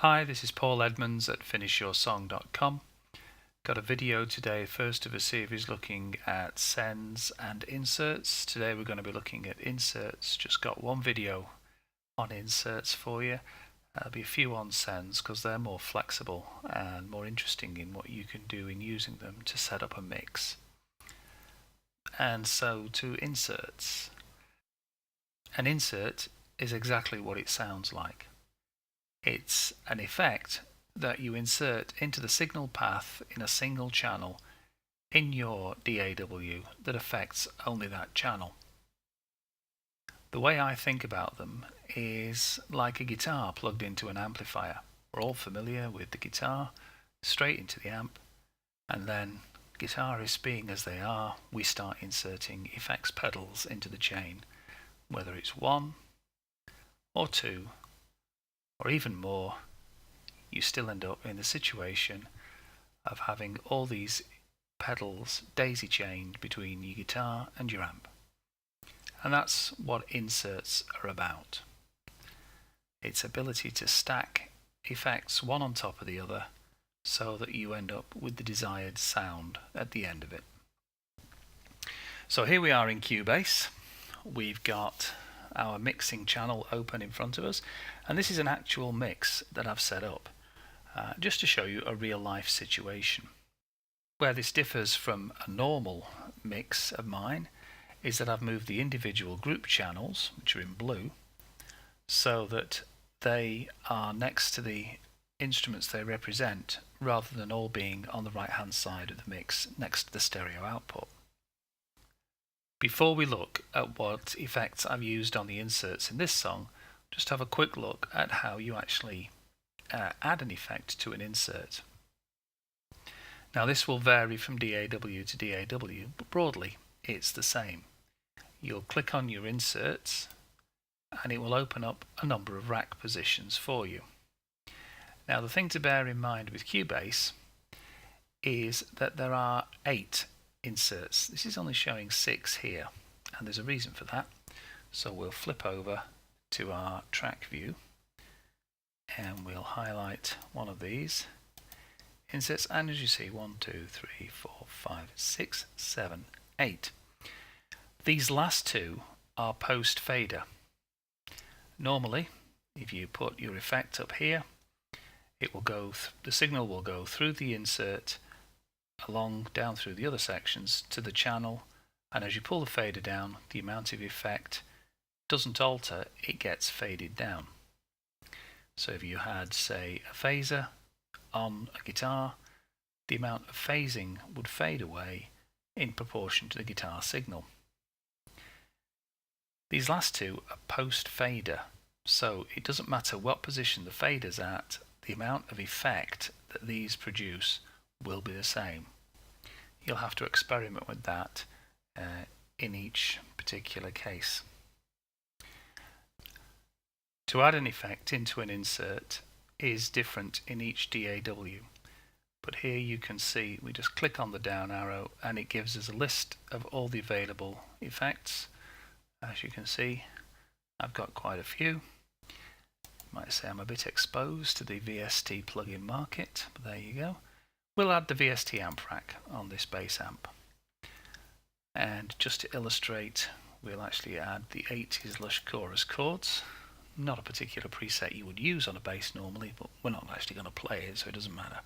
Hi, this is Paul Edmonds at finishyoursong.com. Got a video today, first of a series looking at sends and inserts. Today we're going to be looking at inserts. Just got one video on inserts for you. There'll be a few on sends because they're more flexible and more interesting in what you can do in using them to set up a mix. And so to inserts. An insert is exactly what it sounds like. It's an effect that you insert into the signal path in a single channel in your DAW that affects only that channel. The way I think about them is like a guitar plugged into an amplifier. We're all familiar with the guitar, straight into the amp, and then guitarists being as they are, we start inserting effects pedals into the chain, whether it's one or two or even more. You still end up in the situation of having all these pedals daisy chained between your guitar and your amp. And that's what inserts are about. Its ability to stack effects one on top of the other so that you end up with the desired sound at the end of it. So here we are in Cubase. We've got our mixing channel open in front of us, and this is an actual mix that I've set up just to show you a real life situation. Where this differs from a normal mix of mine is that I've moved the individual group channels, which are in blue, so that they are next to the instruments they represent rather than all being on the right hand side of the mix next to the stereo output. Before we look at what effects I've used on the inserts in this song, just have a quick look at how you actually add an effect to an insert. Now this will vary from DAW to DAW, but broadly it's the same. You'll click on your inserts and it will open up a number of rack positions for you. Now the thing to bear in mind with Cubase is that there are 8 inserts. This is only showing 6 here, and there's a reason for that. So we'll flip over to our track view and we'll highlight one of these inserts, and as you see, 1, 2, 3, 4, 5, 6, 7, 8. These last two are post fader. Normally, if you put your effect up here, it will go the signal will go through the insert along down through the other sections to the channel, and as you pull the fader down, the amount of effect doesn't alter, it gets faded down. So if you had, say, a phaser on a guitar, the amount of phasing would fade away in proportion to the guitar signal. These last two are post fader, so it doesn't matter what position the fader's at, the amount of effect that these produce will be the same. You'll have to experiment with that in each particular case. To add an effect into an insert is different in each DAW, but here you can see we just click on the down arrow and it gives us a list of all the available effects. As you can see, I've got quite a few. Might say I'm a bit exposed to the VST plugin market, but there you go. We'll add the VST amp rack on this bass amp. And just to illustrate, we'll actually add the 80s Lush chorus chords. Not a particular preset you would use on a bass normally, but we're not actually going to play it, so it doesn't matter.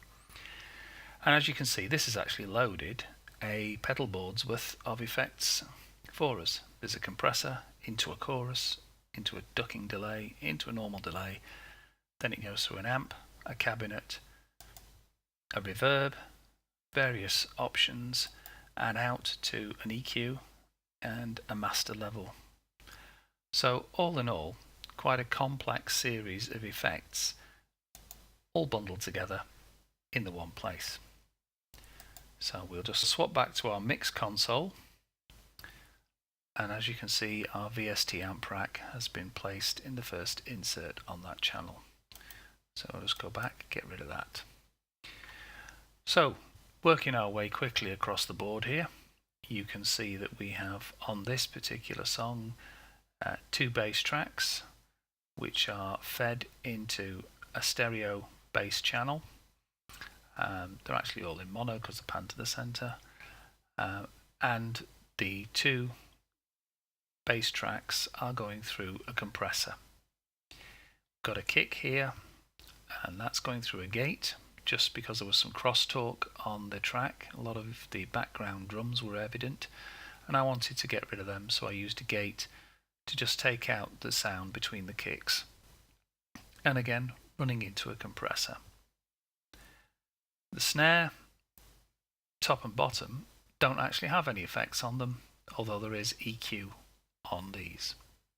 And as you can see, this has actually loaded a pedal board's worth of effects for us. There's a compressor into a chorus, into a ducking delay, into a normal delay, then it goes through an amp, a cabinet, a reverb, various options, and out to an EQ and a master level. So all in all, quite a complex series of effects all bundled together in the one place. So we'll just swap back to our mix console, and as you can see, our VST amp rack has been placed in the first insert on that channel. So I'll just go back, get rid of that. So working our way quickly across the board here, you can see that we have on this particular song 2 bass tracks which are fed into a stereo bass channel. They're actually all in mono because they're panned to the center, and the two bass tracks are going through a compressor. Got a kick here, and that's going through a gate just because there was some crosstalk on the track. A lot of the background drums were evident, and I wanted to get rid of them, so I used a gate to just take out the sound between the kicks. And again, running into a compressor. The snare, top and bottom, don't actually have any effects on them, although there is EQ on these.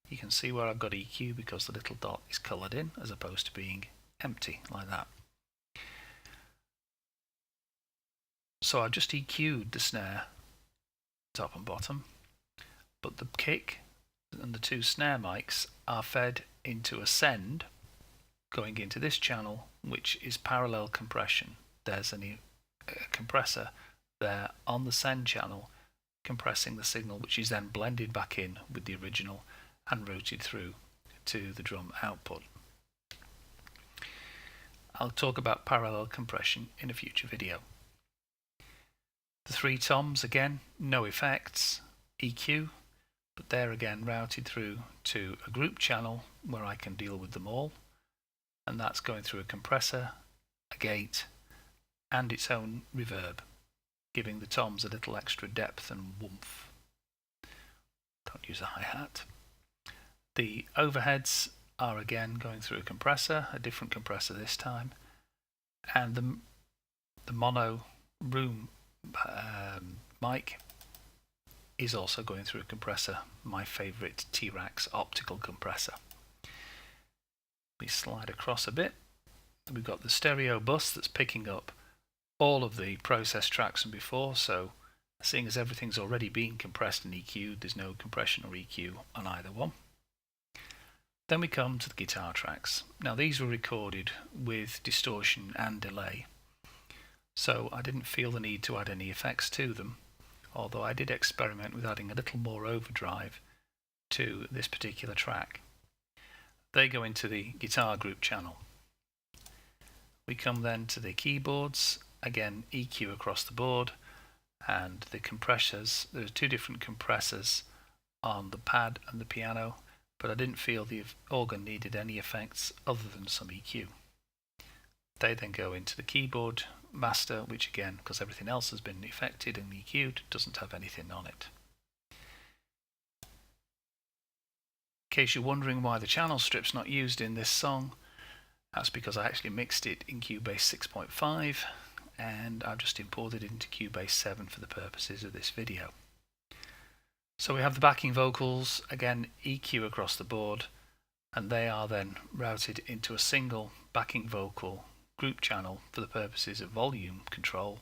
You can see where I've got EQ because the little dot is coloured in as opposed to being empty like that. So I've just EQ'd the snare, top and bottom, but the kick and the two snare mics are fed into a send going into this channel, which is parallel compression. There's a compressor there on the send channel compressing the signal, which is then blended back in with the original and routed through to the drum output. I'll talk about parallel compression in a future video. The three toms, again, no effects, EQ, but they're again routed through to a group channel where I can deal with them all, and that's going through a compressor, a gate, and its own reverb, giving the toms a little extra depth and warmth. Don't use a hi-hat. The overheads are again going through a compressor, a different compressor this time, and the mono room mic is also going through a compressor, my favourite T-Rax optical compressor. We slide across a bit. We've got the stereo bus that's picking up all of the process tracks from before, so seeing as everything's already been compressed and EQ'd, there's no compression or EQ on either one. Then we come to the guitar tracks. Now these were recorded with distortion and delay, so I didn't feel the need to add any effects to them, although I did experiment with adding a little more overdrive to this particular track. They go into the guitar group channel. We come then to the keyboards, again EQ across the board, and the compressors. There are two different compressors on the pad and the piano, but I didn't feel the organ needed any effects other than some EQ. They then go into the keyboard master, which again, because everything else has been affected and EQ'd, doesn't have anything on it. In case you're wondering why the channel strip's not used in this song, that's because I actually mixed it in Cubase 6.5 and I've just imported it into Cubase 7 for the purposes of this video. So we have the backing vocals, again EQ across the board, and they are then routed into a single backing vocal group channel for the purposes of volume control.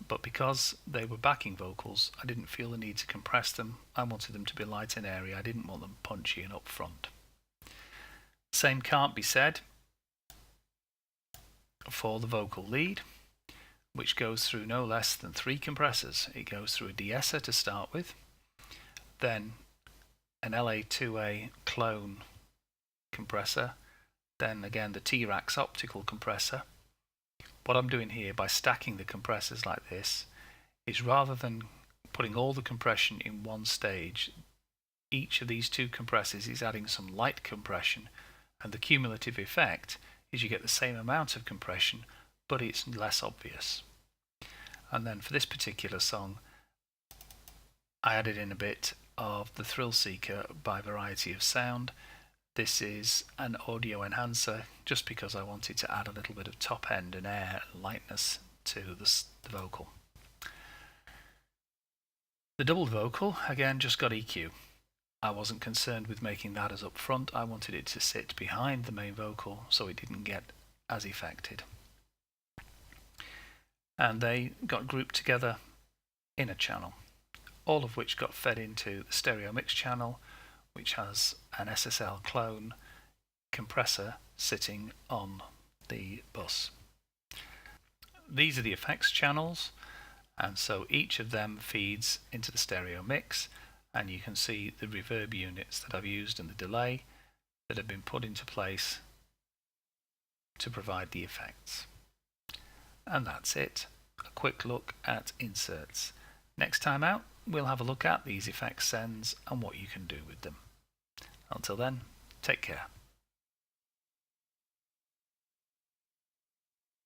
But because they were backing vocals, I didn't feel the need to compress them. I wanted them to be light and airy. I didn't want them punchy and up front. Same can't be said for the vocal lead, which goes through no less than 3 compressors. It goes through a de-esser to start with, then an LA2A clone compressor, then again the T-Rax optical compressor. What I'm doing here by stacking the compressors like this is, rather than putting all the compression in one stage, each of these 2 compressors is adding some light compression, and the cumulative effect is you get the same amount of compression, but it's less obvious. And then for this particular song, I added in a bit of the Thrill Seeker by Variety of Sound. This is an audio enhancer just because I wanted to add a little bit of top end and air and lightness to the vocal. The double vocal, again, just got EQ. I wasn't concerned with making that as up front. I wanted it to sit behind the main vocal so it didn't get as affected. And they got grouped together in a channel, all of which got fed into the stereo mix channel, which has an SSL clone compressor sitting on the bus. These are the effects channels, and so each of them feeds into the stereo mix, and you can see the reverb units that I've used and the delay that have been put into place to provide the effects. And that's it. A quick look at inserts. Next time out, we'll have a look at these effects sends and what you can do with them. Until then, take care.